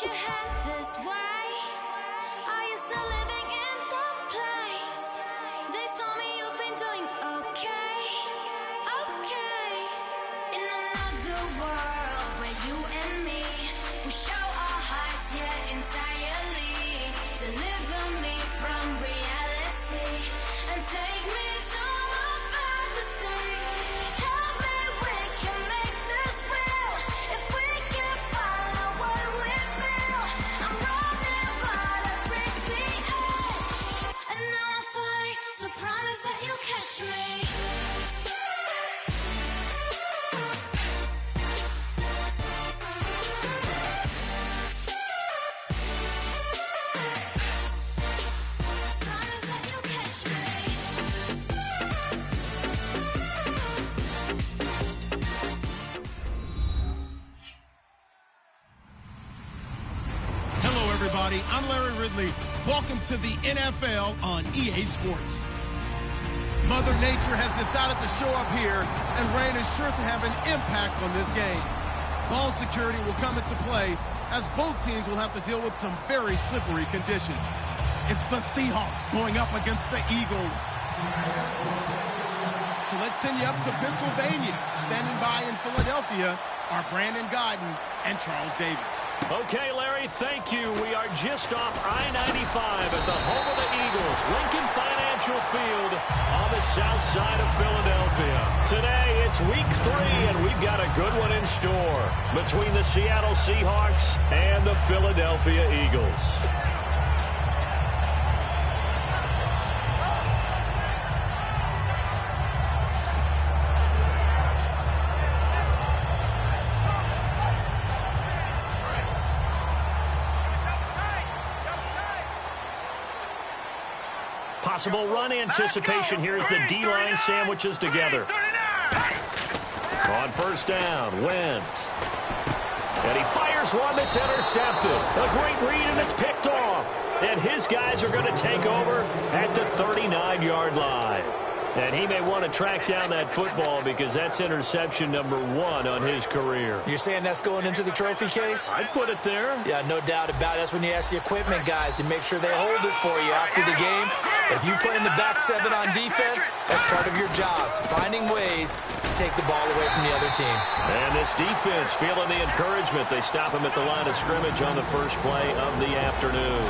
your head this way? Are you still living in the place? They told me you've been doing okay, okay. In another world where you and me, we show our hearts yet entirely. Deliver me from reality and take me to my fantasy. Tell me we can make this real if we can follow what we feel. I'm running but I've reached the edge, and now I'm falling, so promise that you'll catch me. Promise that you'll catch me. Hello, everybody. I'm Larry Ridley. Welcome to the NFL on EA Sports. Mother Nature has decided to show up here, and rain is sure to have an impact on this game. Ball security will come into play as both teams will have to deal with some very slippery conditions. It's the Seahawks going up against the Eagles. So let's send you up to Pennsylvania. Standing by in Philadelphia are Brandon Godden and Charles Davis. Okay, Larry, thank you. We are just off I-95 at the home of the Eagles, Lincoln Financial Field on the south side of Philadelphia. Today, it's week 3, and we've got a good one in store between the Seattle Seahawks and the Philadelphia Eagles. Possible run anticipation here as the D-line sandwiches together. On first down, Wentz. And he fires one that's intercepted. A great read, and it's picked off. And his guys are going to take over at the 39-yard line. And he may want to track down that football because that's interception number 1 on his career. You're saying that's going into the trophy case? I'd put it there. Yeah, no doubt about it. That's when you ask the equipment guys to make sure they hold it for you after the game. If you play in the back 7 on defense, that's part of your job, finding ways to take the ball away from the other team. And this defense feeling the encouragement. They stop him at the line of scrimmage on the first play of the afternoon.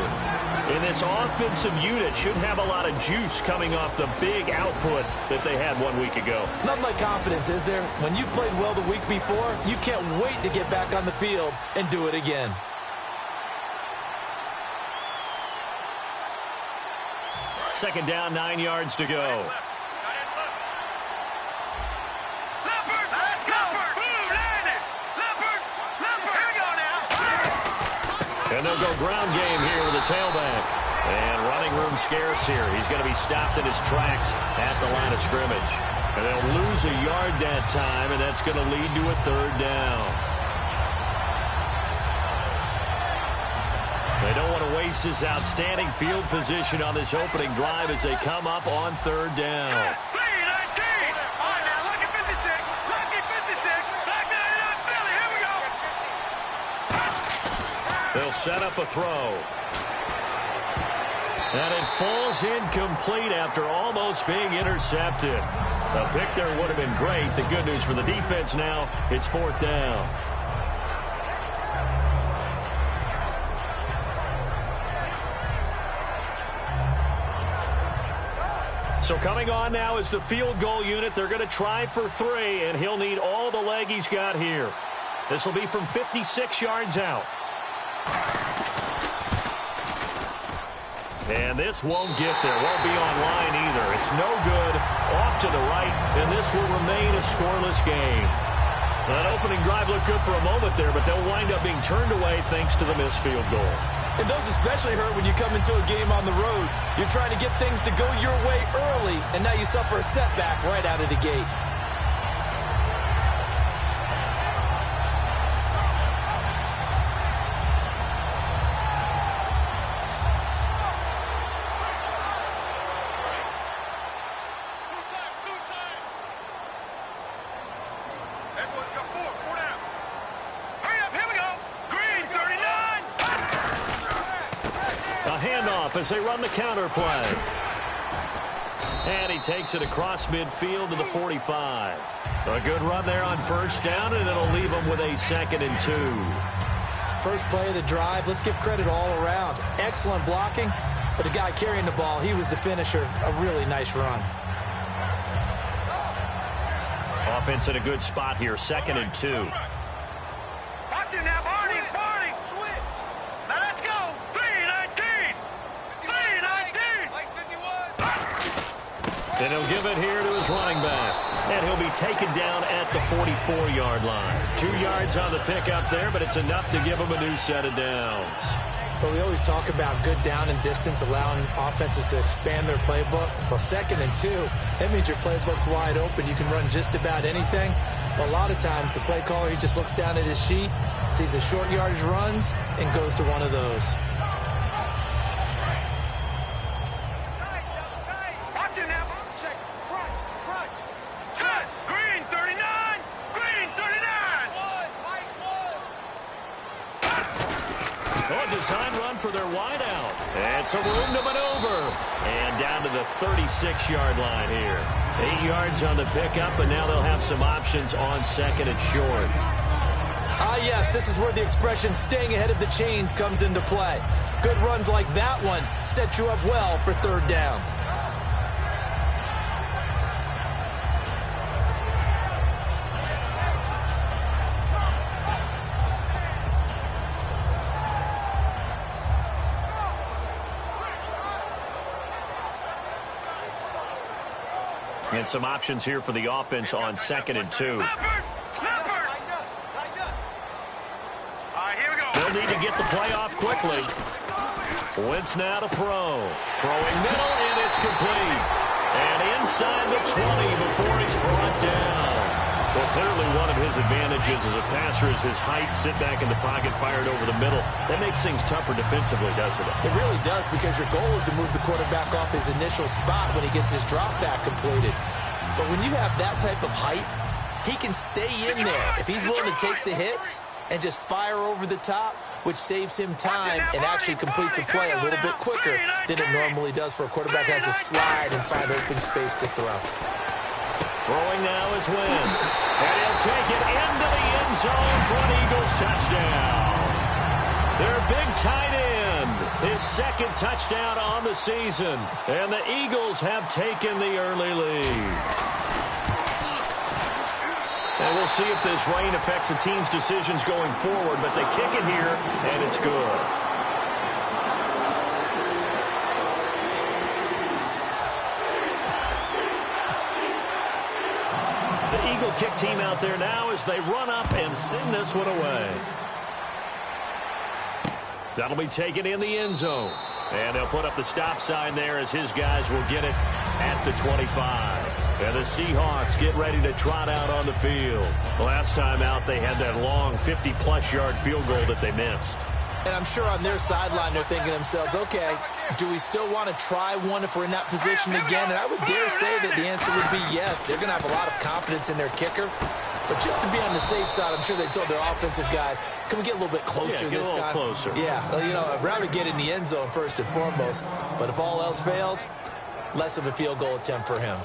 And this offensive unit should have a lot of juice coming off the big output that they had 1 week ago. Nothing like confidence, is there? When you've played well the week before, you can't wait to get back on the field and do it again. Second down, 9 yards to go. And they'll go ground game here with the tailback. And running room scarce here. He's going to be stopped in his tracks at the line of scrimmage. And they'll lose a yard that time, and that's going to lead to a third down. They don't want to waste this outstanding field position on this opening drive as they come up on third down. They'll set up a throw. And it falls incomplete after almost being intercepted. A pick there would have been great. The good news for the defense now, it's fourth down. So coming on now is the field goal unit. They're going to try for 3, and he'll need all the leg he's got here. This will be from 56 yards out. And this won't get there. Won't be online either. It's no good. Off to the right, and this will remain a scoreless game. That opening drive looked good for a moment there, but they'll wind up being turned away thanks to the missed field goal. And those especially hurt when you come into a game on the road. You're trying to get things to go your way early, and now you suffer a setback right out of the gate. off as they run the counter play. And he takes it across midfield to the 45. A good run there on first down, and it'll leave him with a 2nd and 2. First play of the drive, let's give credit all around. Excellent blocking, but the guy carrying the ball, he was the finisher. A really nice run. Offense in a good spot here, 2nd and 2. Watch it now, Barney. Now let's go. 3-19. 3-19. And he'll give it here to his running back. And he'll be taken down at the 44-yard line. 2 yards on the pickup there, but it's enough to give him a new set of downs. But we always talk about good down and distance, allowing offenses to expand their playbook. Well, 2nd and 2, that means your playbook's wide open. You can run just about anything. Well, a lot of times, the play caller, he just looks down at his sheet, sees the short yardage runs, and goes to one of those. Watch it now. Check. Crunch. Set. Green 39. Green 39. Oh, a design run for their wideout. And some room to maneuver. And down to the 36-yard line here. 8 yards on the pickup, and now they'll have some options on 2nd and short. Yes, this is where the expression staying ahead of the chains comes into play. Good runs like that one set you up well for 3rd down. And some options here for the offense on 2nd and 2. They'll need to get the play off quickly. Wentz now to throw. Throwing middle, and it's complete. And inside the 20 before he's brought down. Well, clearly one of his advantages as a passer is his height. Sit back in the pocket, fired over the middle. That makes things tougher defensively, doesn't it? It really does, because your goal is to move the quarterback off his initial spot when he gets his drop back completed. But when you have that type of height, he can stay in there if he's willing to take the hits and just fire over the top, which saves him time and actually completes a play a little bit quicker than it normally does for a quarterback who has to slide and find open space to throw. Throwing now is Wentz. And he'll take it into the end zone for an Eagles touchdown. Their big tight end, his 2nd touchdown on the season. And the Eagles have taken the early lead. And we'll see if this rain affects the team's decisions going forward, but they kick it here, and it's good. The Eagle kick team out there now as they run up and send this one away. That'll be taken in the end zone. And they'll put up the stop sign there as his guys will get it at the 25. And the Seahawks get ready to trot out on the field. Last time out, they had that long 50-plus yard field goal that they missed. And I'm sure on their sideline they're thinking to themselves, okay, do we still want to try one if we're in that position again? And I would dare say that the answer would be yes. They're going to have a lot of confidence in their kicker. But just to be on the safe side, I'm sure they told their offensive guys, can we get a little bit closer this time? Closer. Yeah, well, you know, I'd rather get in the end zone first and foremost. But if all else fails, less of a field goal attempt for him.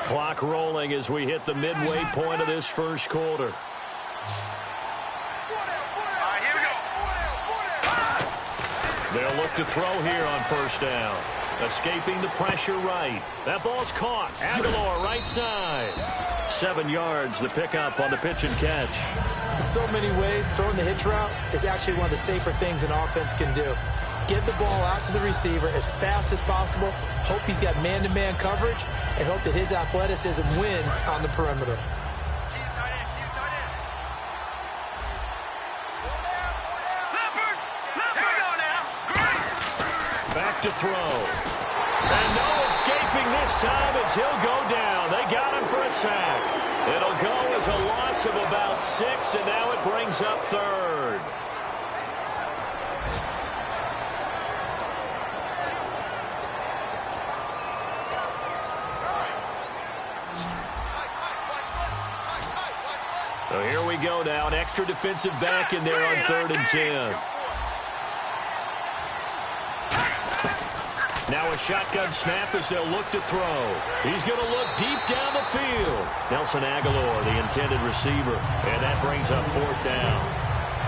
Clock rolling as we hit the midway point of this first quarter. They'll look to throw here on first down. Escaping the pressure right. That ball's caught. Aguilar right side. 7 yards, the pickup on the pitch and catch. In so many ways, throwing the hitch route is actually one of the safer things an offense can do. Get the ball out to the receiver as fast as possible. Hope he's got man-to-man coverage, and hope that his athleticism wins on the perimeter. Back to throw. And no escaping this time as he'll go down. They got him for a sack. It'll go as a loss of about 6, and now it brings up 3rd. So here we go now. An extra defensive back in there on 3rd and 10. Now a shotgun snap as they'll look to throw. He's going to look deep down the field. Nelson Aguilar, the intended receiver. And that brings up 4th down.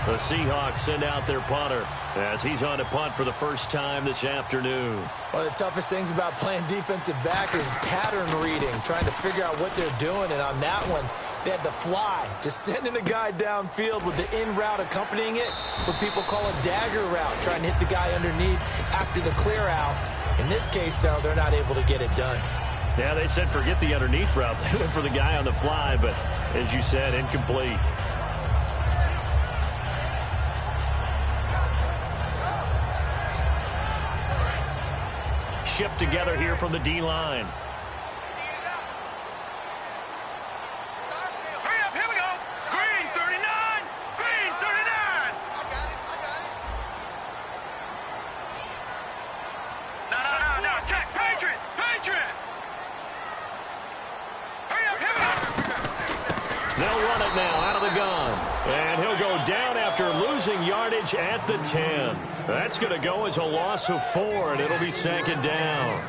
The Seahawks send out their punter as he's on to punt for the first time this afternoon. One of the toughest things about playing defensive back is pattern reading, trying to figure out what they're doing. And on that one, they had the fly, just sending a guy downfield with the in route accompanying it, what people call a dagger route, trying to hit the guy underneath after the clear out. In this case, though, they're not able to get it done. Yeah, they said forget the underneath route. They went for the guy on the fly, but as you said, incomplete. Shift together here from the D-line. Hurry up, here we go. Green 39. Green 39. I got it. No. Check. Patriot. Hurry up, here we go. They'll run it now out of the gun. And he'll go down after losing yardage at the 10. That's going to go as a loss of 4, and it'll be 2nd down.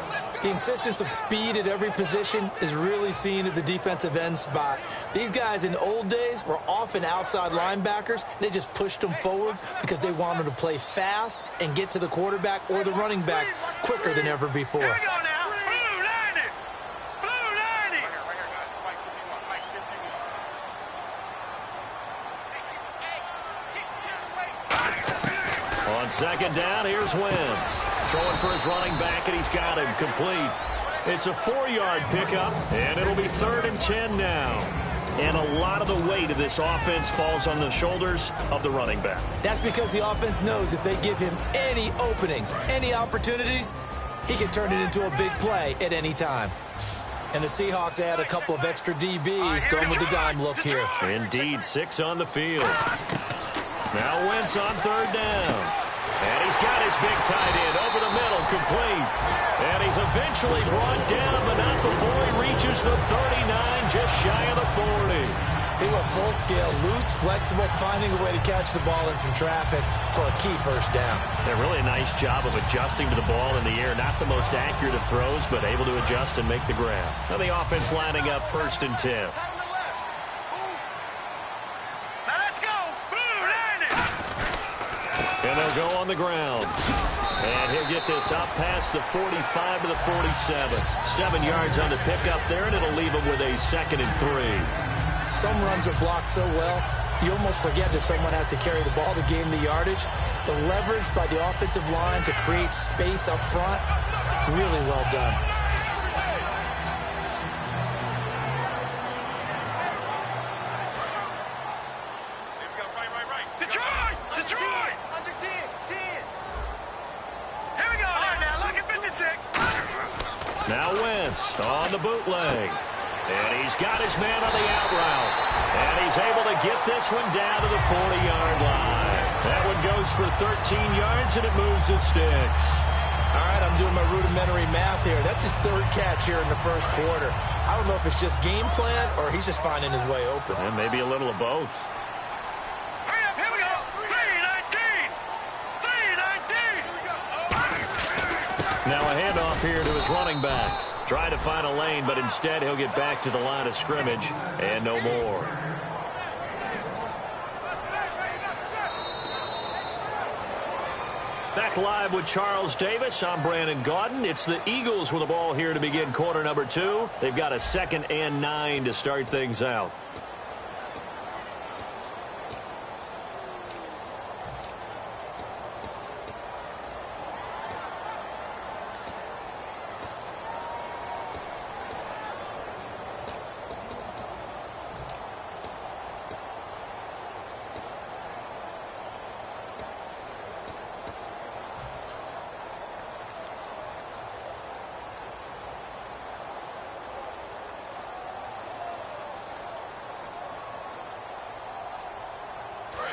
The insistence of speed at every position is really seen at the defensive end spot. These guys in old days were often outside linebackers. They just pushed them forward because they wanted to play fast and get to the quarterback or the running backs quicker than ever before. Here we go now. Blue 90. Blue 90. On 2nd down, here's Wentz. Throwing for his running back, and he's got him complete. It's a 4-yard pickup, and it'll be 3rd and 10 now. And a lot of the weight of this offense falls on the shoulders of the running back. That's because the offense knows if they give him any openings, any opportunities, he can turn it into a big play at any time. And the Seahawks add a couple of extra DBs going with the dime look here. Indeed, 6 on the field. Now Wentz on 3rd down. And he's got his big tight end over the middle, complete. And he's eventually brought down, but not before he reaches the 39, just shy of the 40. He went full scale, loose, flexible, finding a way to catch the ball in some traffic for a key 1st down. Yeah, really a nice job of adjusting to the ball in the air. Not the most accurate of throws, but able to adjust and make the grab. Now the offense lining up 1st and 10. And they'll go on the ground. And he'll get this up past the 45 to the 47. 7 yards on the pickup there, and it'll leave him with a 2nd and 3. Some runs are blocked so well, you almost forget that someone has to carry the ball to gain the yardage. The leverage by the offensive line to create space up front, really well done. Detroit! Under 10. Here we go now. Look at 56. Now Wentz on the bootleg. And he's got his man on the out route. And he's able to get this one down to the 40-yard line. That one goes for 13 yards, and it moves the sticks. All right, I'm doing my rudimentary math here. That's his 3rd catch here in the 1st quarter. I don't know if it's just game plan or he's just finding his way open. And maybe a little of both. Hurry up, here we go. 3-19. Now a handoff here to his running back. Try to find a lane, but instead he'll get back to the line of scrimmage and no more. Back live with Charles Davis. I'm Brandon Gaudin. It's the Eagles with the ball here to begin quarter number 2. They've got a 2nd and 9 to start things out.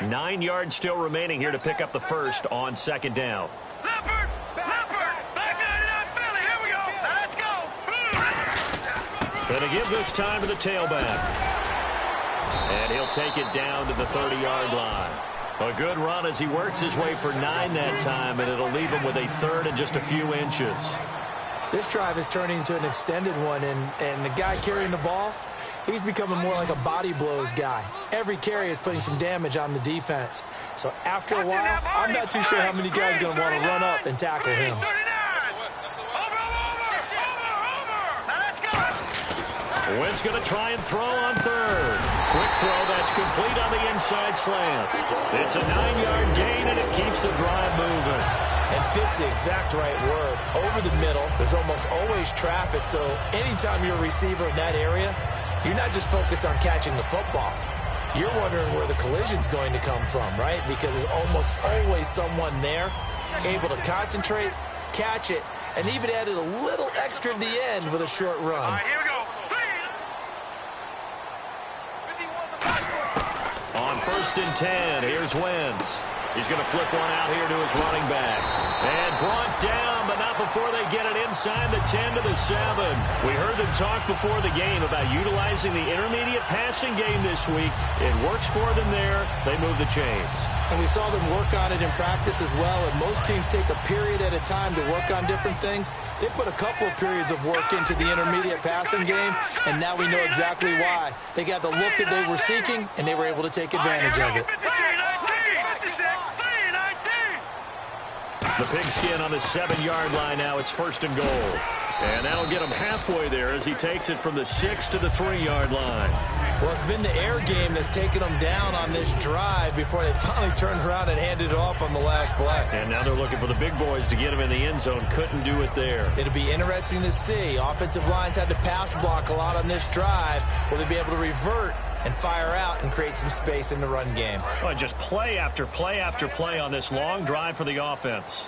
Nine yards still remaining here to pick up the first on 2nd down. Leopard! Black 99 Philly, here we go! Let's go! Going to give this time to the tailback. And he'll take it down to the 30-yard line. A good run as he works his way for 9 that time, and it'll leave him with a third and just a few inches. This drive is turning into an extended one, and the guy carrying the ball, he's becoming more like a body blows guy. Every carry is putting some damage on the defense. So after a while, I'm not too sure how many guys are going to want to run up and tackle him. Wentz going to try and throw on third. Quick throw that's complete on the inside slant. It's a 9-yard gain, and it keeps the drive moving. And fits the exact right word. Over the middle, there's almost always traffic, so anytime you're a receiver in that area, you're not just focused on catching the football. You're wondering where the collision's going to come from, right? Because there's almost always someone there able to concentrate, catch it, and even added a little extra at the end with a short run. All right, here we go. On 1st and 10, here's Wentz. He's going to flip one out here to his running back. And brought down, but not before they get it inside the 10 to the 7. We heard them talk before the game about utilizing the intermediate passing game this week. It works for them there. They move the chains. And we saw them work on it in practice as well. And most teams take a period at a time to work on different things. They put a couple of periods of work into the intermediate passing game, and now we know exactly why. They got the look that they were seeking, and they were able to take advantage of it. The pigskin on the 7-yard line now. It's 1st and goal. And that'll get him halfway there as he takes it from the 6 to the 3-yard line. Well, it's been the air game that's taken them down on this drive before they finally turned around and handed it off on the last play. And now they're looking for the big boys to get him in the end zone. Couldn't do it there. It'll be interesting to see. Offensive lines had to pass block a lot on this drive. Will they be able to revert and fire out and create some space in the run game? Oh, just play after play after play on this long drive for the offense.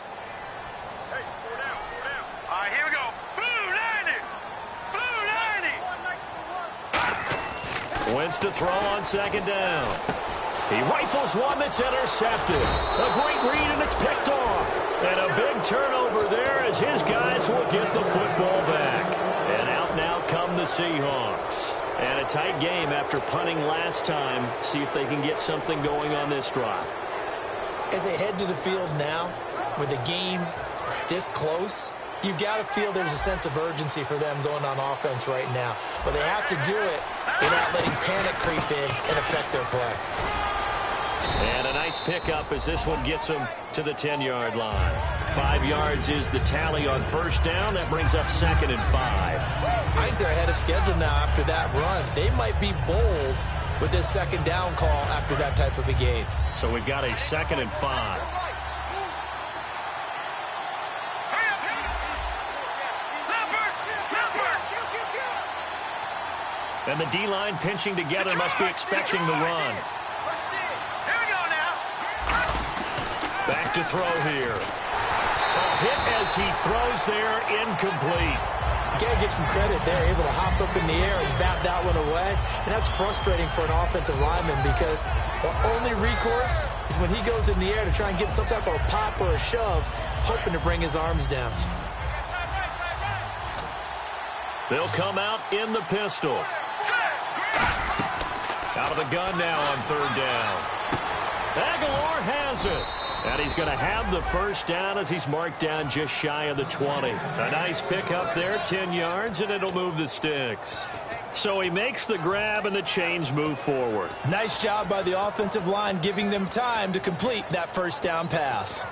Hey, 4 down, 4 down. All right, here we go. Blue 90. Blue 90. Wentz to throw on 2nd down. He rifles one that's intercepted. A great read, and it's picked off. And a big turnover there as his guys will get the football back. And out now come the Seahawks. And a tight game after punting last time. See if they can get something going on this drive. As they head to the field now, with the game this close, you've got to feel there's a sense of urgency for them going on offense right now. But they have to do it without letting panic creep in and affect their play. And a nice pickup as this one gets them to the 10-yard line. 5 yards is the tally on 1st down. That brings up 2nd and 5. I think they're ahead of schedule now after that run. They might be bold with this 2nd down call after that type of a game. So we've got a 2nd and 5. And the D-line pinching together must be expecting the run. Here we go now. Back to throw here. A hit as he throws there, incomplete. You got to give some credit. They're able to hop up in the air and bat that one away. And that's frustrating for an offensive lineman because the only recourse is when he goes in the air to try and give some type of a pop or a shove, hoping to bring his arms down. They'll come out in the pistol. Out of the gun now on 3rd down. Aguilar has it. And he's going to have the 1st down as he's marked down just shy of the 20. A nice pick up there, 10 yards, and it'll move the sticks. So he makes the grab, and the chains move forward. Nice job by the offensive line giving them time to complete that 1st down pass.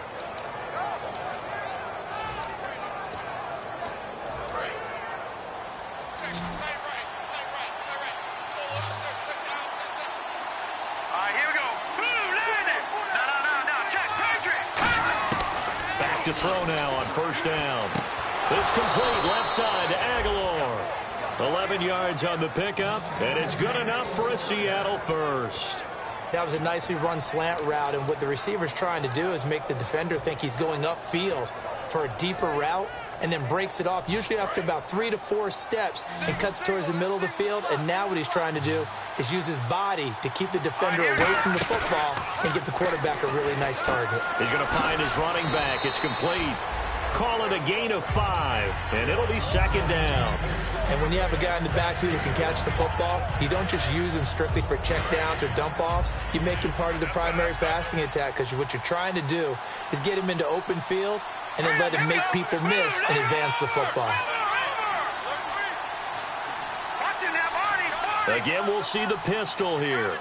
To throw now on 1st down. It's complete left side to Aguilar. 11 yards on the pickup, and it's good enough for a Seattle 1st. That was a nicely run slant route, and what the receiver's trying to do is make the defender think he's going upfield for a deeper route, and then breaks it off, usually after about 3 to 4 steps, and cuts towards the middle of the field. And now what he's trying to do is use his body to keep the defender away from the football and get the quarterback a really nice target. He's going to find his running back. It's complete. Call it a gain of 5, and it'll be 2nd down. And when you have a guy in the backfield who can catch the football, you don't just use him strictly for checkdowns or dump-offs. You make him part of the primary passing attack because what you're trying to do is get him into open field and then let him make people miss and advance the football. Again, we'll see the pistol here.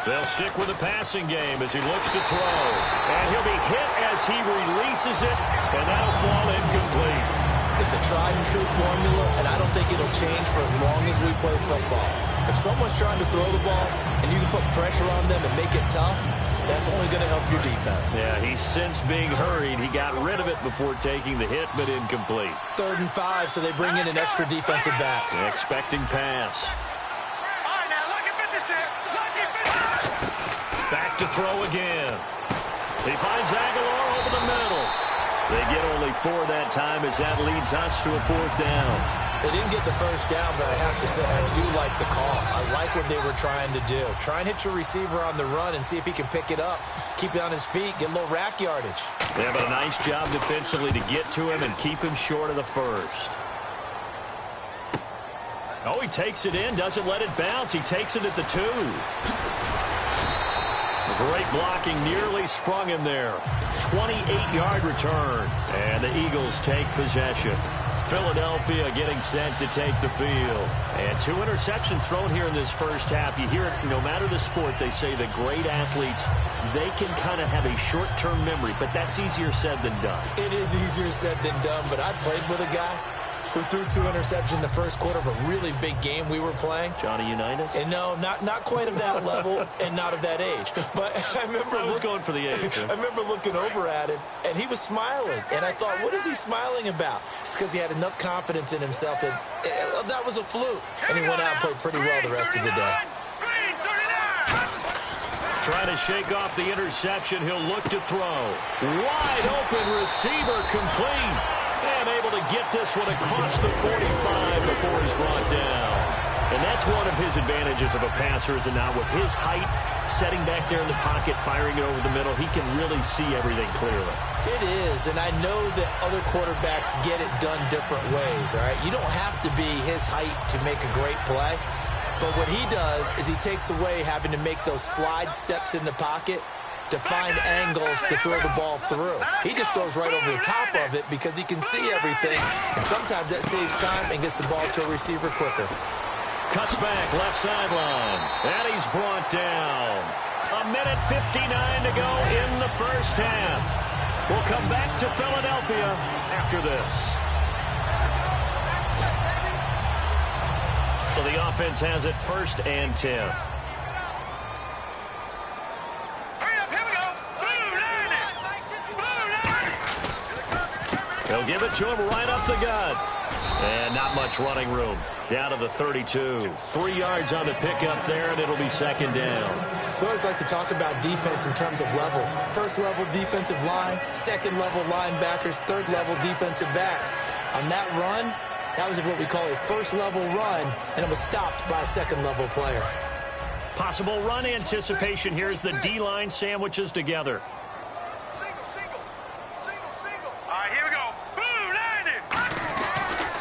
They'll stick with the passing game as he looks to throw. And he'll be hit as he releases it, and that'll fall incomplete. It's a tried-and-true formula, and I don't think it'll change for as long as we play football. If someone's trying to throw the ball and you can put pressure on them and make it tough, that's only going to help your defense. Yeah, he's since being hurried. He got rid of it before taking the hit, but incomplete. 3rd and 5, so they bring in an extra defensive back. Expecting pass. Back to throw again. He finds Aguilar over the middle. They get only 4 that time as that leads us to a 4th down. They didn't get the first down, but I have to say I do like the call. I like what they were trying to do. Try and hit your receiver on the run and see if he can pick it up, keep it on his feet, get a little rack yardage. They have a nice job defensively to get to him and keep him short of the first. Oh, he takes it in, doesn't let it bounce. He takes it at the 2. Great blocking, nearly sprung him there. 28-yard return, and the Eagles take possession. Philadelphia getting set to take the field. And 2 interceptions thrown here in this first half. You hear it, no matter the sport, they say that great athletes, they can kind of have a short-term memory, but that's easier said than done. It is easier said than done, but I played with a guy who threw 2 interceptions in the first quarter of a really big game we were playing. Johnny Unitas? And no, not quite of that level and not of that age. But I was going for the age. I remember looking over at him, and he was smiling. And I thought, what is he smiling about? It's because he had enough confidence in himself that that was a fluke. And he went out and played pretty well the rest of the day. Trying to shake off the interception. He'll look to throw. Wide open receiver complete. And able to get this one across the 45 before he's brought down. And that's one of his advantages of a passer, is now with his height, setting back there in the pocket, firing it over the middle, he can really see everything clearly. It is, and I know that other quarterbacks get it done different ways, all right? You don't have to be his height to make a great play. But what he does is he takes away having to make those slide steps in the pocket to find angles to throw the ball through. He just throws right over the top of it because he can see everything, and sometimes that saves time and gets the ball to a receiver quicker. Cuts back, left sideline, and he's brought down. 1:59 to go in the first half. We'll come back to Philadelphia after this. So the offense has it 1st and 10. They'll give it to him right up the gut. And not much running room. Down to the 32. 3 yards on the pickup there, and it'll be 2nd down. We always like to talk about defense in terms of levels. 1st level defensive line, 2nd level linebackers, 3rd level defensive backs. On that run, that was what we call a 1st level run, and it was stopped by a 2nd level player. Possible run anticipation here as the D-line sandwiches together.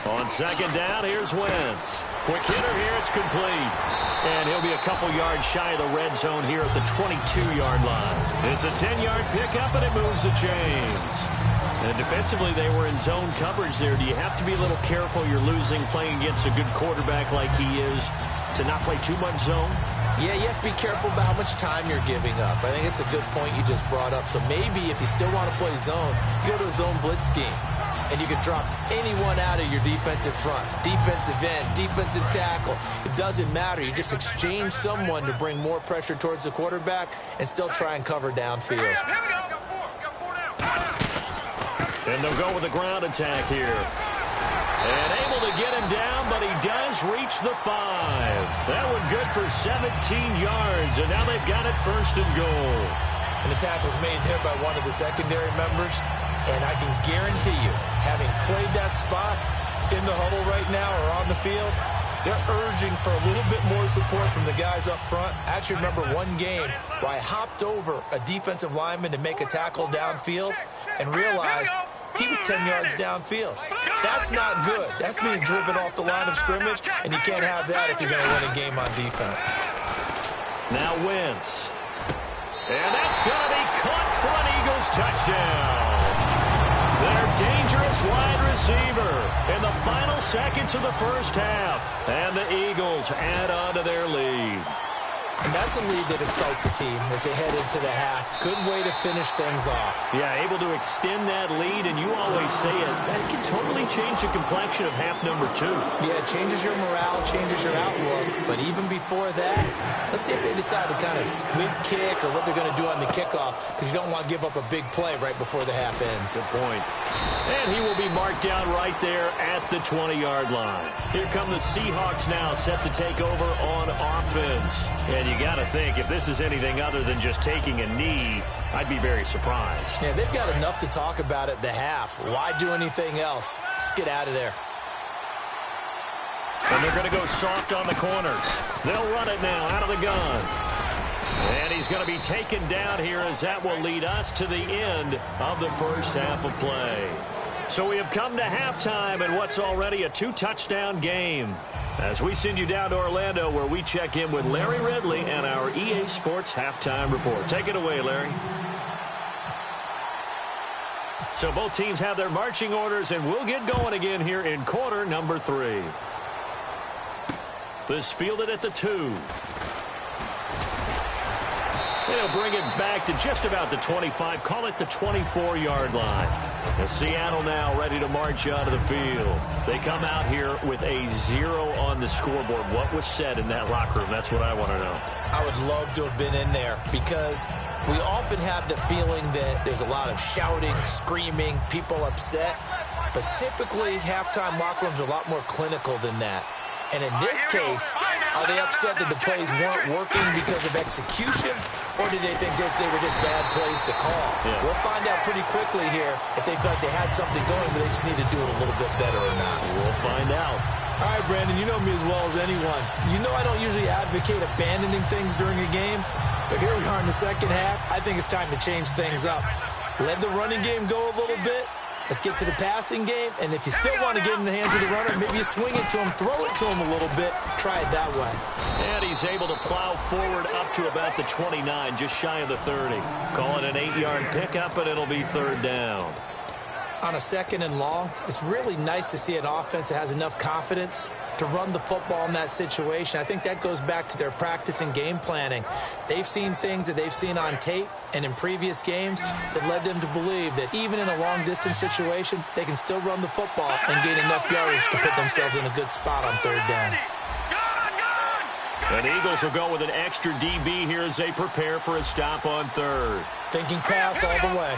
On 2nd down, here's Wentz. Quick hitter here, it's complete. And he'll be a couple yards shy of the red zone here at the 22-yard line. It's a 10-yard pickup, and it moves the chains. And defensively, they were in zone coverage there. Do you have to be a little careful? You're losing, playing against a good quarterback like he is, to not play too much zone? Yeah, you have to be careful about how much time you're giving up. I think it's a good point you just brought up. So maybe if you still want to play zone, you go to a zone blitz scheme. And you can drop anyone out of your defensive front. Defensive end, defensive tackle. It doesn't matter. You just exchange someone to bring more pressure towards the quarterback and still try and cover downfield. And they'll go with a ground attack here. And able to get him down, but he does reach the 5. That one good for 17 yards, and now they've got it 1st and goal. And the tackle's made there by one of the secondary members. And I can guarantee you, having played that spot in the huddle right now or on the field, They're urging for a little bit more support from the guys up front. I actually remember one game where I hopped over a defensive lineman to make a tackle downfield and realized he was 10 yards downfield. That's not good. That's being driven off the line of scrimmage, and you can't have that if you're going to win a game on defense. Now Wentz. And that's going to be caught for an Eagles touchdown. Their dangerous wide receiver in the final seconds of the first half. And the Eagles add on to their lead. And that's a lead that excites a team as they head into the half. Good way to finish things off. Yeah, able to extend that lead, and you always say it, that can totally change the complexion of half number 2. Yeah, it changes your morale, changes your outlook. But even before that, let's see if they decide to kind of squib kick or what they're going to do on the kickoff, because you don't want to give up a big play right before the half ends. Good point. And he will be marked down right there at the 20-yard line. Here come the Seahawks now, set to take over on offense. And you got to think, if this is anything other than just taking a knee, I'd be very surprised. Yeah, they've got enough to talk about at the half. Why do anything else? Just get out of there. And they're going to go soft on the corners. They'll run it now out of the gun. And he's going to be taken down here, as that will lead us to the end of the first half of play. So we have come to halftime in what's already a 2-touchdown game, as we send you down to Orlando, where we check in with Larry Ridley and our EA Sports Halftime Report. Take it away, Larry. So both teams have their marching orders, and we'll get going again here in quarter number 3. This fielded at the 2. They'll bring it back to just about the 25, call it the 24-yard line. And Seattle now ready to march out of the field. They come out here with a 0 on the scoreboard. What was said in that locker room? That's what I want to know. I would love to have been in there, because we often have the feeling that there's a lot of shouting, screaming, people upset. But typically, halftime locker rooms are a lot more clinical than that. And in this case, are they upset that the plays weren't working because of execution, or did they think they were just bad plays to call? Yeah. We'll find out pretty quickly here if they felt they had something going, but they just need to do it a little bit better or not. We'll find out. All right, Brandon, you know me as well as anyone. You know I don't usually advocate abandoning things during a game, but here we are in the second half. I think it's time to change things up. Let the running game go a little bit. Let's get to the passing game, and if you still want to get in the hands of the runner, maybe you swing it to him, throw it to him a little bit, try it that way. And he's able to plow forward up to about the 29, just shy of the 30. Call it an 8-yard pickup, and it'll be third down. On a 2nd and long, it's really nice to see an offense that has enough confidence to run the football in that situation. I think that goes back to their practice and game planning. They've seen things that they've seen on tape and in previous games that led them to believe that even in a long-distance situation, they can still run the football and gain enough yardage to put themselves in a good spot on third down. And the Eagles will go with an extra DB here as they prepare for a stop on third. Thinking pass all the way.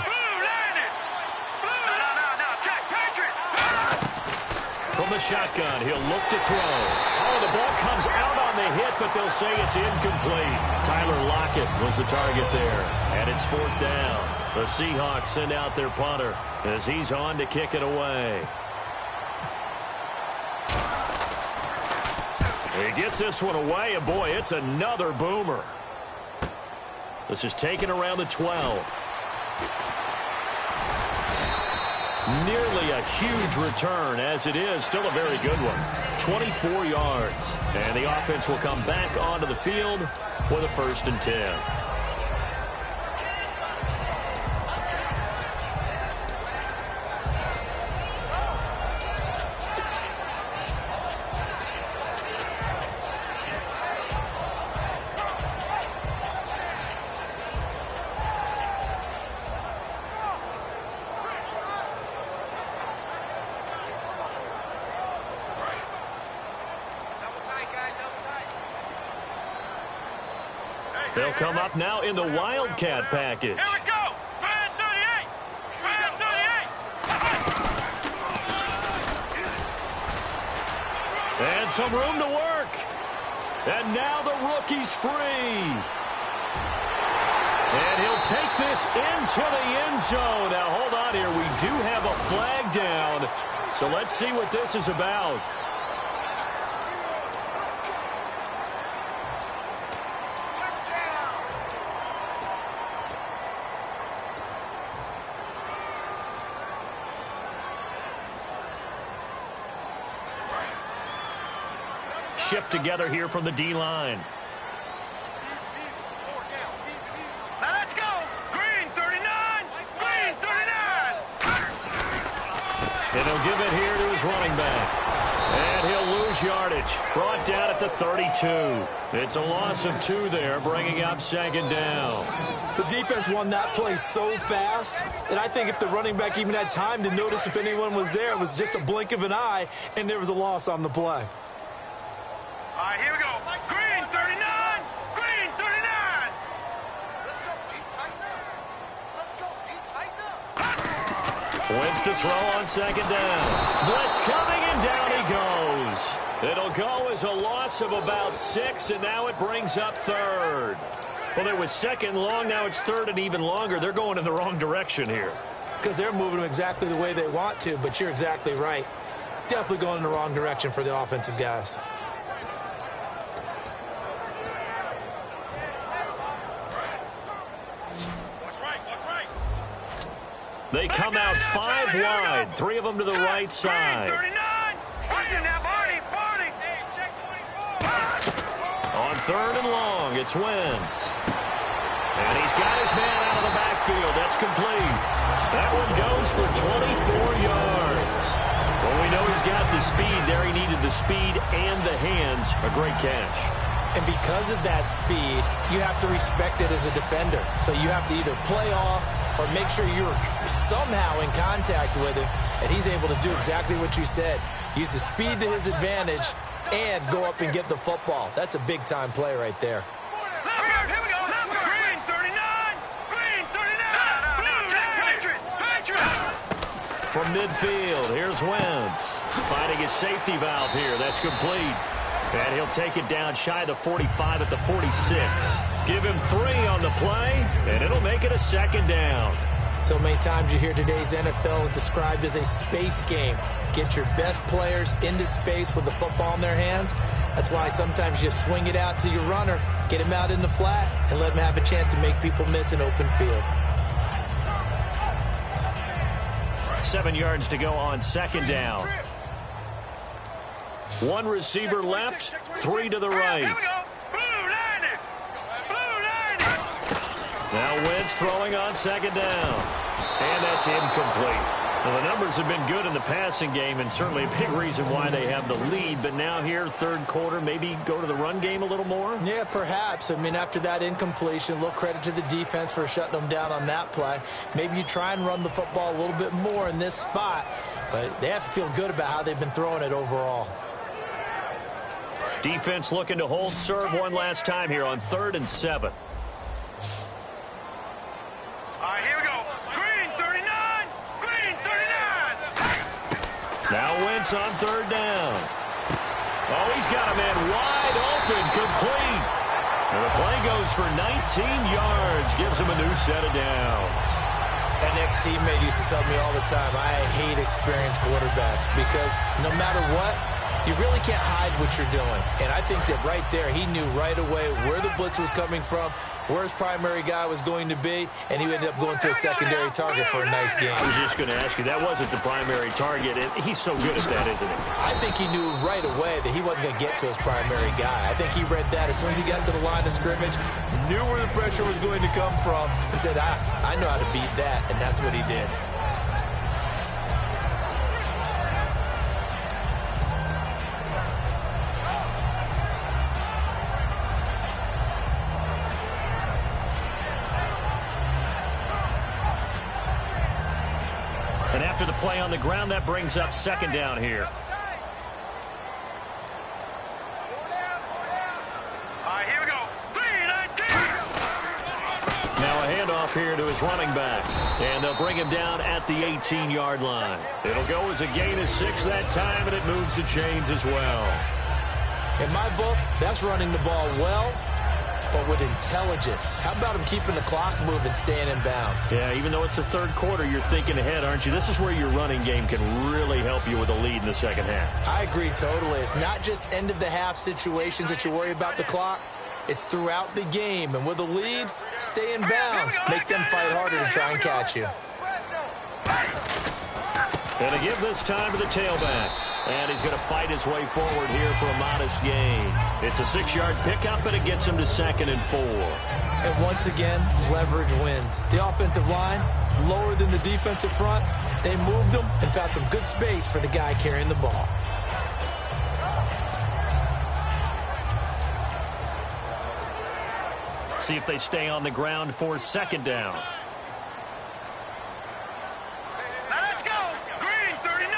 From the shotgun, he'll look to throw. Oh, the ball comes out on the hit, but they'll say it's incomplete. Tyler Lockett was the target there, and it's fourth down. The Seahawks send out their punter as he's on to kick it away. He gets this one away, and boy, it's another boomer. This is taken around the 12. Nearly a huge return, as it is still a very good one. 24 yards. And the offense will come back onto the field with a 1st and 10. They'll come up now in the Wildcat package. Here we go. Brand 38. Brand 38. And some room to work. And now the rookie's free. And he'll take this into the end zone. Now, hold on here. We do have a flag down. So let's see what this is about. shift together here from the D-line. Now let's go. Green 39. Green 39. And he'll give it here to his running back. And he'll lose yardage. Brought down at the 32. It's a loss of 2 there, bringing up second down. The defense won that play so fast that I think if the running back even had time to notice if anyone was there, it was just a blink of an eye, and there was a loss on the play. All right, here we go. Green 39. Green 39. Let's go. Deep tighten up. Let's go. Deep tighten up. Wentz to throw on second down. Blitz coming, and down he goes. It'll go as a loss of about 6, and now it brings up third. Well, it was second long, now it's third and even longer. They're going in the wrong direction here. Because they're moving them exactly the way they want to, but you're exactly right. Definitely going in the wrong direction for the offensive guys. What's right? What's right? They come out 5 wide, 3 of them to the right side. 39. What's in that body? Body. Hey, check 24. On third and long, it's Wentz. And he's got his man out of the backfield. That's complete. That one goes for 24 yards. Well, we know he's got the speed there. He needed the speed and the hands. A great catch. And because of that speed, you have to respect it as a defender. So you have to either play off or make sure you're somehow in contact with him, and he's able to do exactly what you said. Use the speed to his advantage and go up and get the football. That's a big-time play right there. Here we go. Green 39. Green 39. Blue Patriot. Patriot. From midfield, here's Wentz. Finding his safety valve here. That's complete. And he'll take it down shy of the 45 at the 46. Give him 3 on the play, and it'll make it a second down. So many times you hear today's NFL described as a space game. Get your best players into space with the football in their hands. That's why sometimes you swing it out to your runner, get him out in the flat, and let him have a chance to make people miss an open field. 7 yards to go on second down. 1 receiver left, 3 to the right. Here we go. Blue 90. Blue 90. Now Wentz throwing on second down. And that's incomplete. Well, the numbers have been good in the passing game, and certainly a big reason why they have the lead. But now here, third quarter, maybe go to the run game a little more? Yeah, perhaps. I mean, after that incompletion, a little credit to the defense for shutting them down on that play. Maybe you try and run the football a little bit more in this spot. But they have to feel good about how they've been throwing it overall. Defense looking to hold serve one last time here on 3rd and 7. All right, here we go. Green 39. Green 39. Now Wentz on 3rd down. Oh, he's got a man wide open, complete. And the play goes for 19 yards, gives him a new set of downs. An ex-teammate used to tell me all the time, I hate experienced quarterbacks because no matter what, you really can't hide what you're doing. And I think that right there, he knew right away where the blitz was coming from, where his primary guy was going to be, and he ended up going to a secondary target for a nice game. I was just going to ask you, that wasn't the primary target, and he's so good at that, isn't he? I think he knew right away that he wasn't going to get to his primary guy. I think he read that as soon as he got to the line of scrimmage, knew where the pressure was going to come from, and said, I know how to beat that, and that's what he did. And after the play on the ground, that brings up second down here. All right, here we go. 3-19. Now a handoff here to his running back. And they'll bring him down at the 18-yard line. It'll go as a gain of 6 that time, and it moves the chains as well. In my book, that's running the ball well, but with intelligence. How about him keeping the clock moving, staying in bounds? Yeah, even though it's the third quarter, you're thinking ahead, aren't you? This is where your running game can really help you with a lead in the second half. I agree totally. It's not just end-of-the-half situations that you worry about the clock. It's throughout the game. And with a lead, stay in bounds. Make them fight harder to try and catch you. And to give this time to the tailback. And he's going to fight his way forward here for a modest gain. It's a 6-yard pickup, and it gets him to 2nd and 4. And once again, leverage wins. The offensive line, lower than the defensive front. They moved them and found some good space for the guy carrying the ball. See if they stay on the ground for 2nd down. Now let's go. Green 39.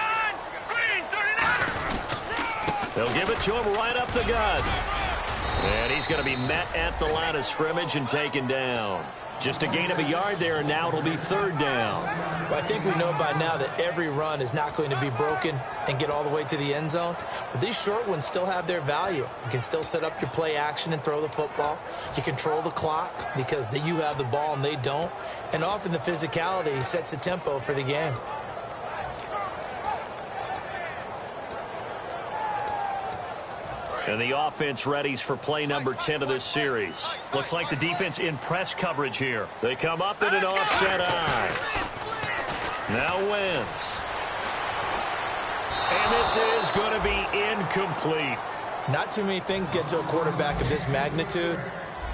Green 39. They'll give it to him right up the gut. And he's going to be met at the line of scrimmage and taken down. Just a gain of a yard there, and now it'll be 3rd down. Well, I think we know by now that every run is not going to be broken and get all the way to the end zone. But these short ones still have their value. You can still set up your play action and throw the football. You control the clock because you have the ball and they don't. And often the physicality sets the tempo for the game. And the offense readies for play number 10 of this series. Looks like the defense in press coverage here. They come up in an offset eye. Now Wentz. And this is going to be incomplete. Not too many things get to a quarterback of this magnitude,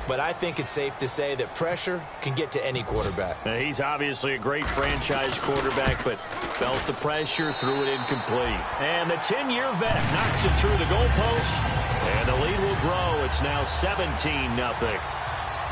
but I think it's safe to say that pressure can get to any quarterback. Now, he's obviously a great franchise quarterback, but felt the pressure, threw it incomplete. And the 10-year vet knocks it through the goalpost. And the lead will grow. It's now 17-0.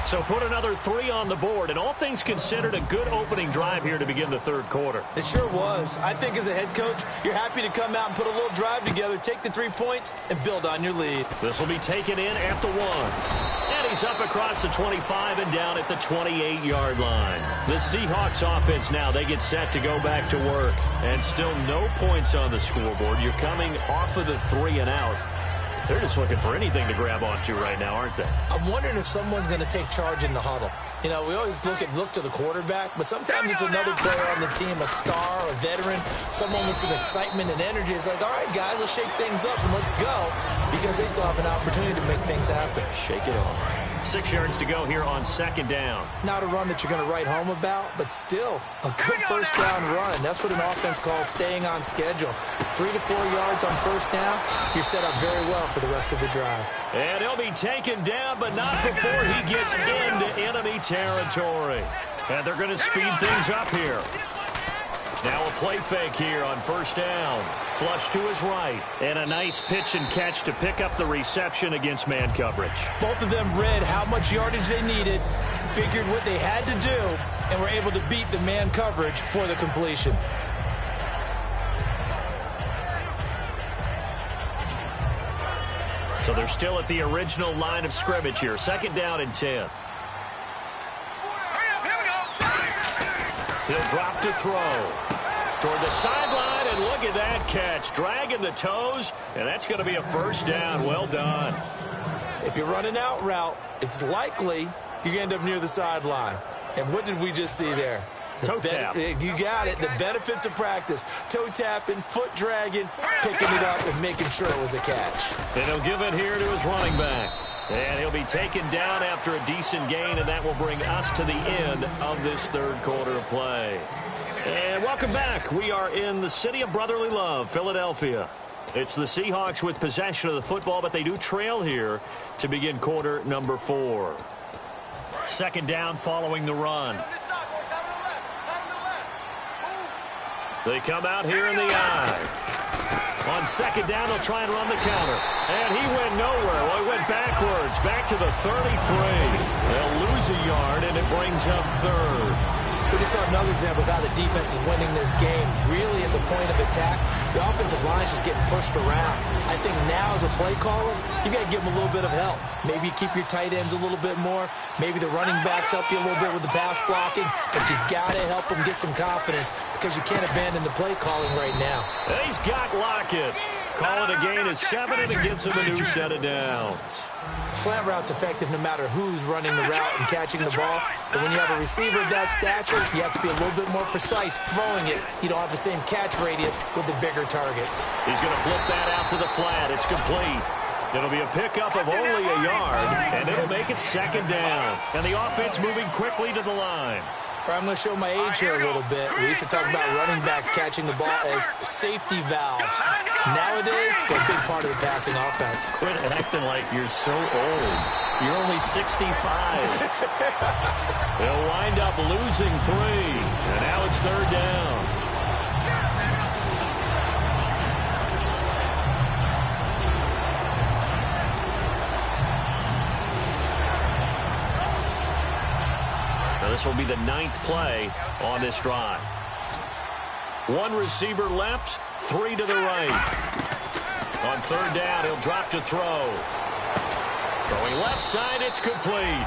So put another 3 on the board, and all things considered, a good opening drive here to begin the 3rd quarter. It sure was. I think as a head coach, you're happy to come out and put a little drive together, take the 3 points, and build on your lead. This will be taken in at the 1. And he's up across the 25 and down at the 28-yard line. The Seahawks offense now, they get set to go back to work. And still no points on the scoreboard. You're coming off of the 3 and out. They're just looking for anything to grab onto right now, aren't they? I'm wondering if someone's going to take charge in the huddle. You know, we always look to the quarterback, but sometimes it's another player on the team, a star, a veteran, someone with some excitement and energy. It's like, all right, guys, let's shake things up and let's go, because they still have an opportunity to make things happen. Shake it off. 6 yards to go here on 2nd down. Not a run that you're going to write home about, but still a good 1st down run. That's what an offense calls staying on schedule. 3 to 4 yards on 1st down, you're set up very well for the rest of the drive. And he'll be taken down, but not before he gets into enemy territory. And they're going to speed things up here. Now a play fake here on 1st down. Flush to his right. And a nice pitch and catch to pick up the reception against man coverage. Both of them read how much yardage they needed, figured what they had to do, and were able to beat the man coverage for the completion. So they're still at the original line of scrimmage here. 2nd down and 10. He'll drop to throw. Toward the sideline, and look at that catch. Dragging the toes, and that's going to be a 1st down. Well done. If you're running out route, it's likely you're going to end up near the sideline. And what did we just see there? Toe tap. You got it. The benefits of practice. Toe tapping, foot dragging, picking it up, and making sure it was a catch. And he'll give it here to his running back. And he'll be taken down after a decent gain, and that will bring us to the end of this 3rd quarter of play. And welcome back. We are in the city of brotherly love, Philadelphia. It's the Seahawks with possession of the football, but they do trail here to begin quarter number 4. 2nd down following the run. They come out here in the eye. On 2nd down, they'll try and run the counter. And he went nowhere. Well, he went backwards, back to the 33. They'll lose a yard, and it brings up 3rd. We just saw another example of how the defense is winning this game. Really at the point of attack, the offensive line is just getting pushed around. I think now as a play caller, you got to give them a little bit of help. Maybe you keep your tight ends a little bit more. Maybe the running backs help you a little bit with the pass blocking. But you got to help them get some confidence because you can't abandon the play calling right now. And he's got Lockett. Calling a gain of 7, and it gives him a new set of downs. Slant route's effective no matter who's running the route and catching the ball. But when you have a receiver of that stature, you have to be a little bit more precise throwing it. You don't have the same catch radius with the bigger targets. He's going to flip that out to the flat. It's complete. It'll be a pickup of only a yard, and it'll make it 2nd down. And the offense moving quickly to the line. I'm going to show my age here a little bit. We used to talk about running backs catching the ball as safety valves. Nowadays, they're a big part of the passing offense. Quit acting like you're so old. You're only 65. They'll wind up losing 3. And now it's 3rd down. Now this will be the 9th play on this drive. 1 receiver left, 3 to the right. On 3rd down, he'll drop to throw. Throwing left side, it's complete.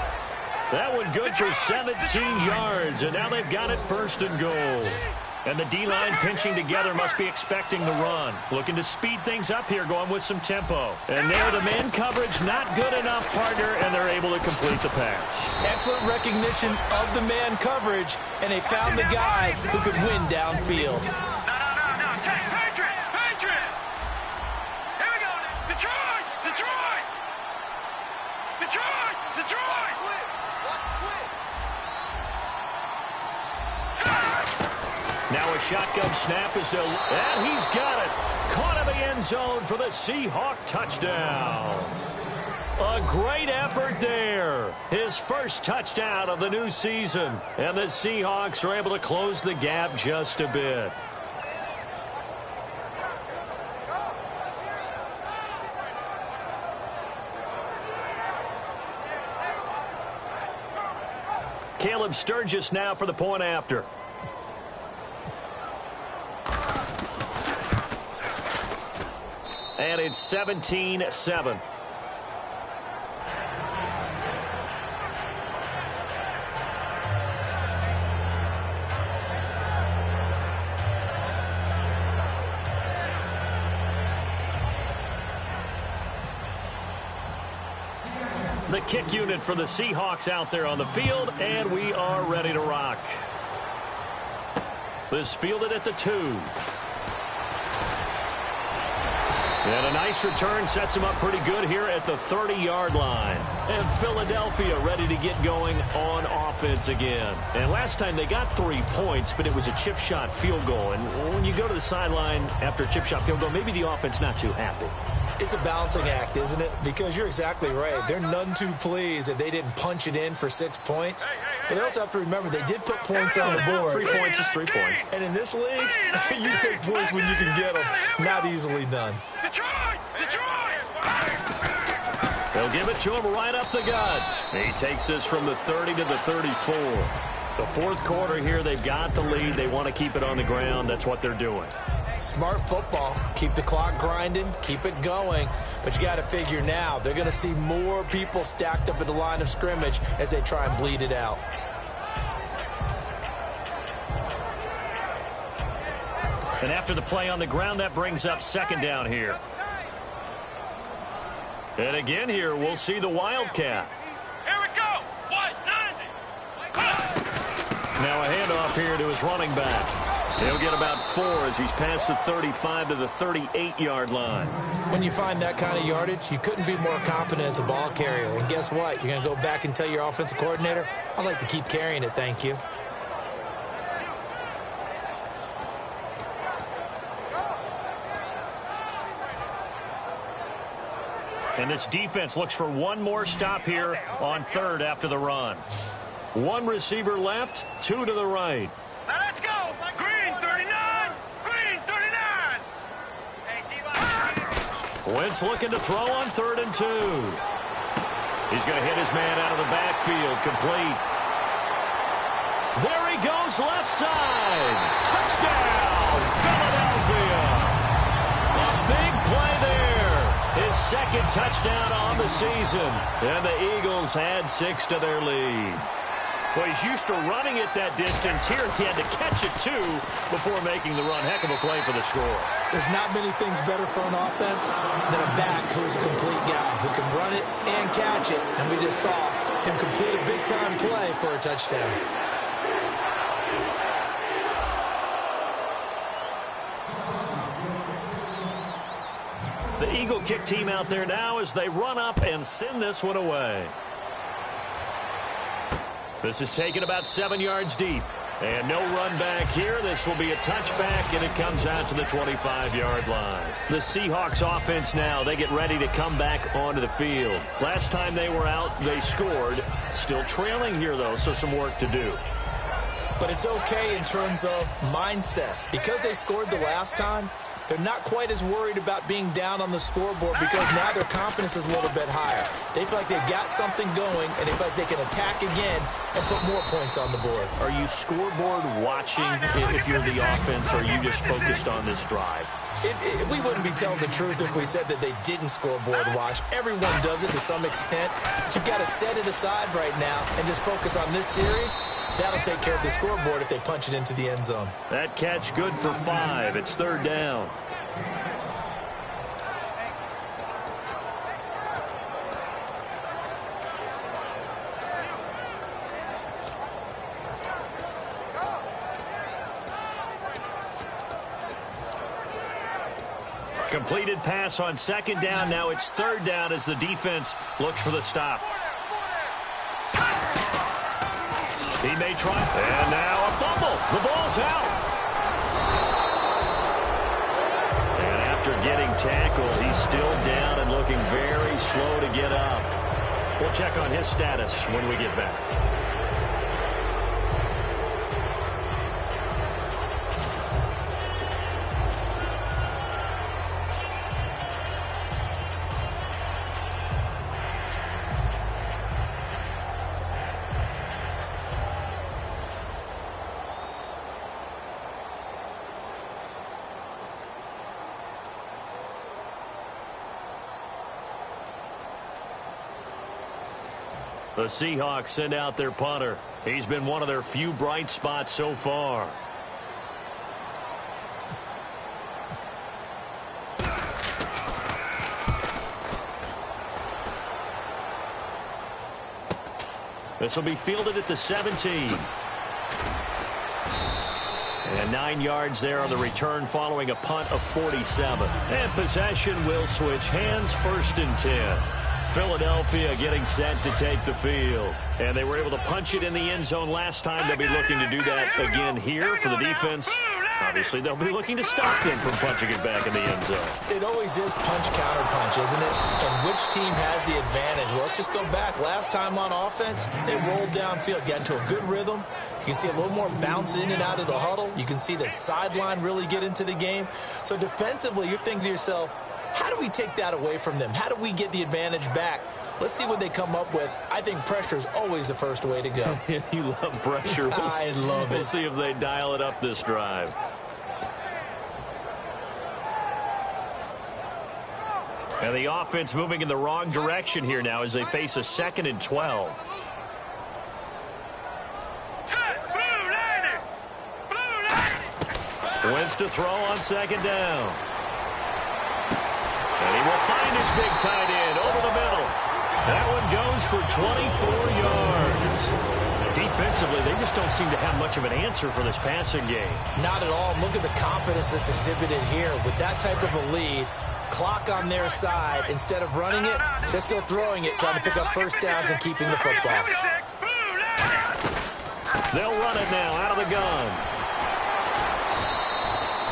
That one good for 17 yards, and now they've got it 1st and goal. And the D-line pinching together must be expecting the run. Looking to speed things up here, going with some tempo. And there, the man coverage not good enough, partner, and they're able to complete the pass. Excellent recognition of the man coverage, and they found the guy who could win downfield. No. Patriot! Here we go. Detroit! Watch quick! Now a shotgun snap is and he's got it. Caught in the end zone for the Seahawk touchdown. A great effort there. His first touchdown of the new season. And the Seahawks are able to close the gap just a bit. Caleb Sturgis now for the point after. And it's 17-7. The kick unit for the Seahawks out there on the field, and we are ready to rock. This fielded at the 2. And a nice return sets him up pretty good here at the 30-yard line. And Philadelphia ready to get going on offense again. And last time they got 3 points, but it was a chip shot field goal. And when you go to the sideline after a chip shot field goal, maybe the offense not too happy. It's a balancing act, isn't it? Because you're exactly right. They're none too pleased that they didn't punch it in for 6 points. But they also have to remember they did put points on the board. 3 points is 3 points. And in this league, you take points when you can get them. Not easily done. Detroit! They'll give it to him right up the gut. He takes this from the 30 to the 34. The 4th quarter here, they've got the lead. They want to keep it on the ground. That's what they're doing. Smart football. Keep the clock grinding. Keep it going. But you got to figure now, they're going to see more people stacked up at the line of scrimmage as they try and bleed it out. And after the play on the ground, that brings up 2nd down here. And again here, we'll see the Wildcat. Here we go! 190! Now a handoff here to his running back. He'll get about 4 as he's past the 35 to the 38-yard line. When you find that kind of yardage, you couldn't be more confident as a ball carrier. And guess what? You're going to go back and tell your offensive coordinator, I'd like to keep carrying it, thank you. And this defense looks for one more stop here on 3rd after the run. 1 receiver left, 2 to the right. Now let's go! Green 39! Green 39! Wentz looking to throw on 3rd and 2. He's going to hit his man out of the backfield, complete. There he goes, left side. Touchdown, Philadelphia. A big play there. His 2nd touchdown on the season. And the Eagles had 6 to their lead. Well, he's used to running it that distance. Here he had to catch it, too, before making the run. Heck of a play for the score. There's not many things better for an offense than a back who is a complete guy who can run it and catch it. And we just saw him complete a big-time play for a touchdown. The Eagle kick team out there now as they run up and send this one away. This is taken about 7 yards deep. And no run back here. This will be a touchback, and it comes out to the 25-yard line. The Seahawks offense now, they get ready to come back onto the field. Last time they were out, they scored. Still trailing here, though, so some work to do. But it's okay in terms of mindset. Because they scored the last time, they're not quite as worried about being down on the scoreboard because now their confidence is a little bit higher. They feel like they've got something going, and they feel like they can attack again and put more points on the board. Are you scoreboard watching if you're the offense, or are you just focused on this drive? We wouldn't be telling the truth if we said that they didn't scoreboard watch. Everyone does it to some extent. But you've got to set it aside right now and just focus on this series. That'll take care of the scoreboard if they punch it into the end zone. That catch good for 5. It's 3rd down. Completed pass on 2nd down. Now it's 3rd down as the defense looks for the stop. He may try. And now a fumble. The ball's out. And after getting tackled, he's still down and looking very slow to get up. We'll check on his status when we get back. The Seahawks send out their punter. He's been one of their few bright spots so far. This will be fielded at the 17. And 9 yards there on the return following a punt of 47. And possession will switch hands, 1st and 10. Philadelphia getting set to take the field. And they were able to punch it in the end zone last time. They'll be looking to do that again here for the defense. Obviously, they'll be looking to stop them from punching it back in the end zone. It always is punch-counter-punch, isn't it? And which team has the advantage? Well, let's just go back. Last time on offense, they rolled downfield, got into a good rhythm. You can see a little more bounce in and out of the huddle. You can see the sideline really get into the game. So defensively, you're thinking to yourself, how do we take that away from them? How do we get the advantage back? Let's see what they come up with. I think pressure is always the first way to go. You love pressure. I love it. We'll see if they dial it up this drive. And the offense moving in the wrong direction here now as they face a 2nd and 12. Wins to throw on 2nd down. And he will find his big tight end over the middle. That one goes for 24 yards. Defensively, they just don't seem to have much of an answer for this passing game. Not at all. Look at the confidence that's exhibited here. With that type of a lead, clock on their side, instead of running it, they're still throwing it, trying to pick up 1st downs and keeping the football. They'll run it now out of the gun.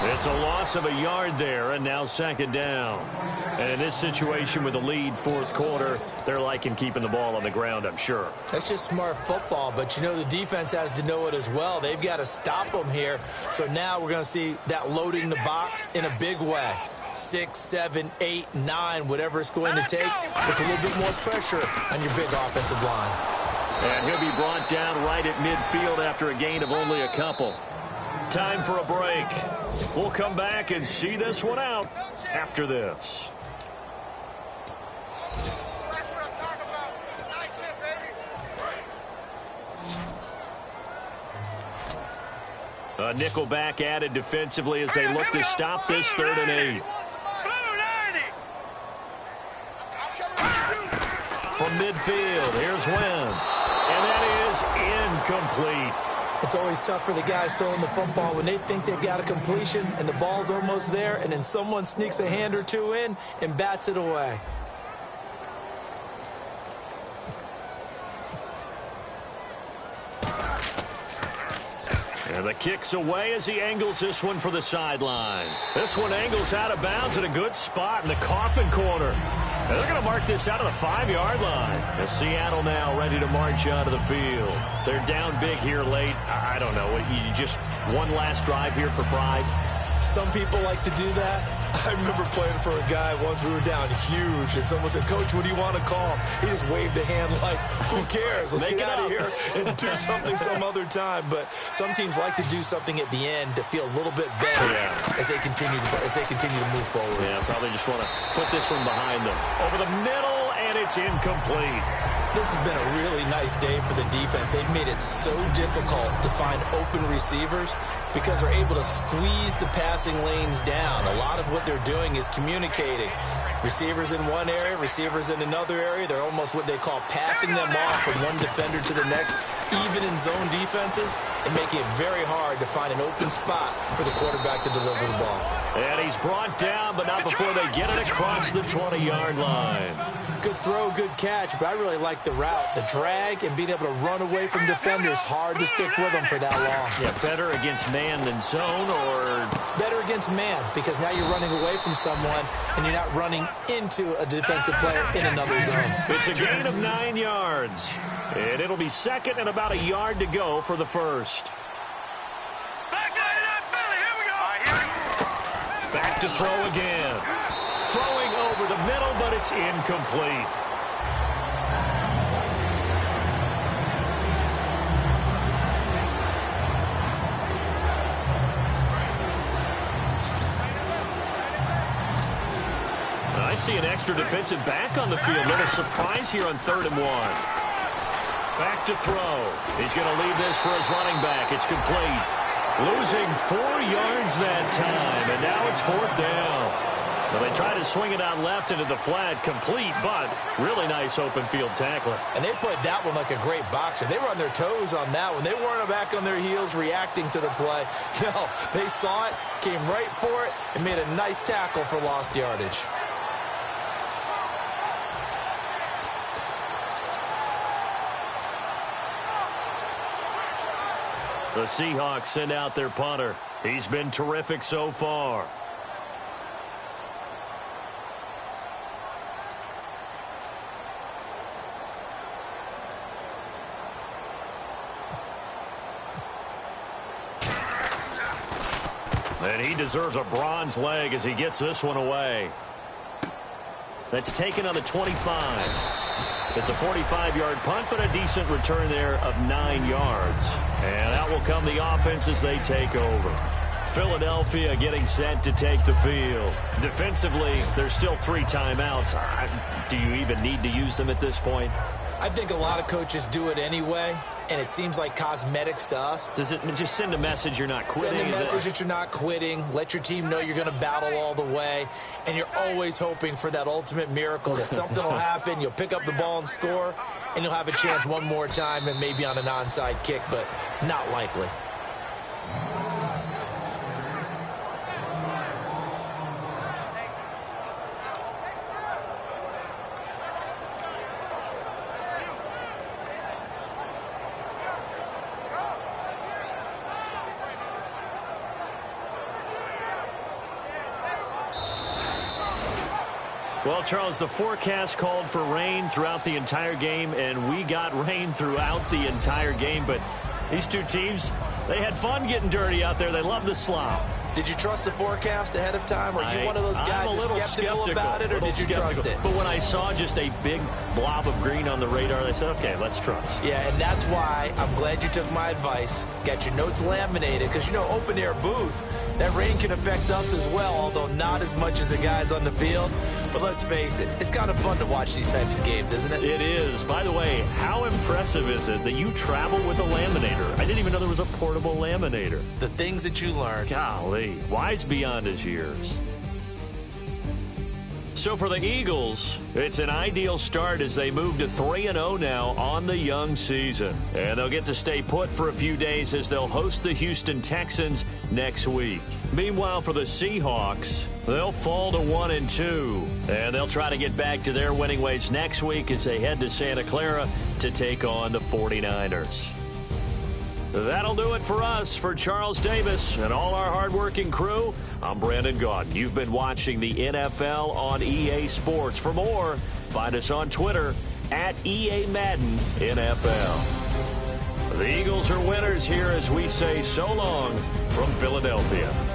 It's a loss of a yard there, and now 2nd down. And in this situation with the lead 4th quarter, they're liking keeping the ball on the ground, I'm sure. That's just smart football, but you know the defense has to know it as well. They've got to stop them here. So now we're going to see that loading the box in a big way. 6, 7, 8, 9, whatever it's going to take. Puts a little bit more pressure on your big offensive line. And he'll be brought down right at midfield after a gain of only a couple. Time for a break. We'll come back and see this one out after this. That's what I'm talking about. Nice hit, baby. A nickel back added defensively as they look to stop this 3rd and 8. From midfield, here's Wentz. And that is incomplete. It's always tough for the guys throwing the football when they think they've got a completion and the ball's almost there, and then someone sneaks a hand or two in and bats it away. And the kick's away as he angles this one for the sideline. This one angles out of bounds at a good spot in the coffin corner. And they're going to mark this out of the 5-yard line. As Seattle now ready to march out of the field. They're down big here late. I don't know. You just one last drive here for pride? Some people like to do that. I remember playing for a guy once. We were down huge, and someone said, "Coach, what do you want to call?" He just waved a hand like, "Who cares? Let's get out of here and do something some other time." But some teams like to do something at the end to feel a little bit better as they continue to move forward. Yeah, probably just want to put this one behind them. Over the middle, and it's incomplete. This has been a really nice day for the defense. They've made it so difficult to find open receivers because they're able to squeeze the passing lanes down. A lot of what they're doing is communicating. Receivers in one area, receivers in another area. They're almost what they call passing them off from one defender to the next, even in zone defenses, and making it very hard to find an open spot for the quarterback to deliver the ball. And he's brought down, but not before they get it across the 20-yard line. Good throw, good catch, but I really like the route. The drag and being able to run away from defenders, hard to stick with them for that long. Yeah, better against man than zone, or? Better against man, because now you're running away from someone and you're not running into a defensive player in another zone. It's a gain of 9 yards, and it'll be second and about a yard to go for the first. Back to throw again. Throwing over the middle, but it's incomplete. I see an extra defensive back on the field. Little surprise here on 3rd and 1. Back to throw. He's going to leave this for his running back. It's complete. Losing 4 yards that time, and now it's 4th down. Well, they try to swing it out left into the flat, complete, but really nice open field tackling. And they played that one like a great boxer. They were on their toes on that one. They weren't back on their heels reacting to the play. No, they saw it, came right for it, and made a nice tackle for lost yardage. The Seahawks send out their punter. He's been terrific so far. And he deserves a bronze leg as he gets this one away. That's taken on the 25. It's a 45-yard punt, but a decent return there of 9 yards. And out will come the offense as they take over. Philadelphia getting set to take the field. Defensively, there's still 3 timeouts. Do you even need to use them at this point? I think a lot of coaches do it anyway, and it seems like cosmetics to us. Does it just send a message you're not quitting? Send a message that you're not quitting. Let your team know you're going to battle all the way, and you're always hoping for that ultimate miracle that something will happen, you'll pick up the ball and score, and you'll have a chance one more time and maybe on an onside kick, but not likely. Well, Charles, the forecast called for rain throughout the entire game, and we got rain throughout the entire game. But these two teams, they had fun getting dirty out there. They love the slop. Did you trust the forecast ahead of time? Are you one of those guys that's skeptical about it, or did you trust it? But when I saw just a big blob of green on the radar, I said, okay, let's trust. Yeah, and that's why I'm glad you took my advice. Got your notes laminated, because, you know, open-air booth, that rain can affect us as well, although not as much as the guys on the field. But let's face it, it's kind of fun to watch these types of games, isn't it? It is. By the way, how impressive is it that you travel with a laminator? I didn't even know there was a portable laminator. The things that you learn. Golly, wise beyond his years. So for the Eagles, it's an ideal start as they move to 3-0 now on the young season. And they'll get to stay put for a few days as they'll host the Houston Texans next week. Meanwhile, for the Seahawks, they'll fall to 1-2. And they'll try to get back to their winning ways next week as they head to Santa Clara to take on the 49ers. That'll do it for us. For Charles Davis and all our hardworking crew, I'm Brandon Gaudin. You've been watching the NFL on EA Sports. For more, find us on Twitter at EA Madden NFL. The Eagles are winners here as we say so long from Philadelphia.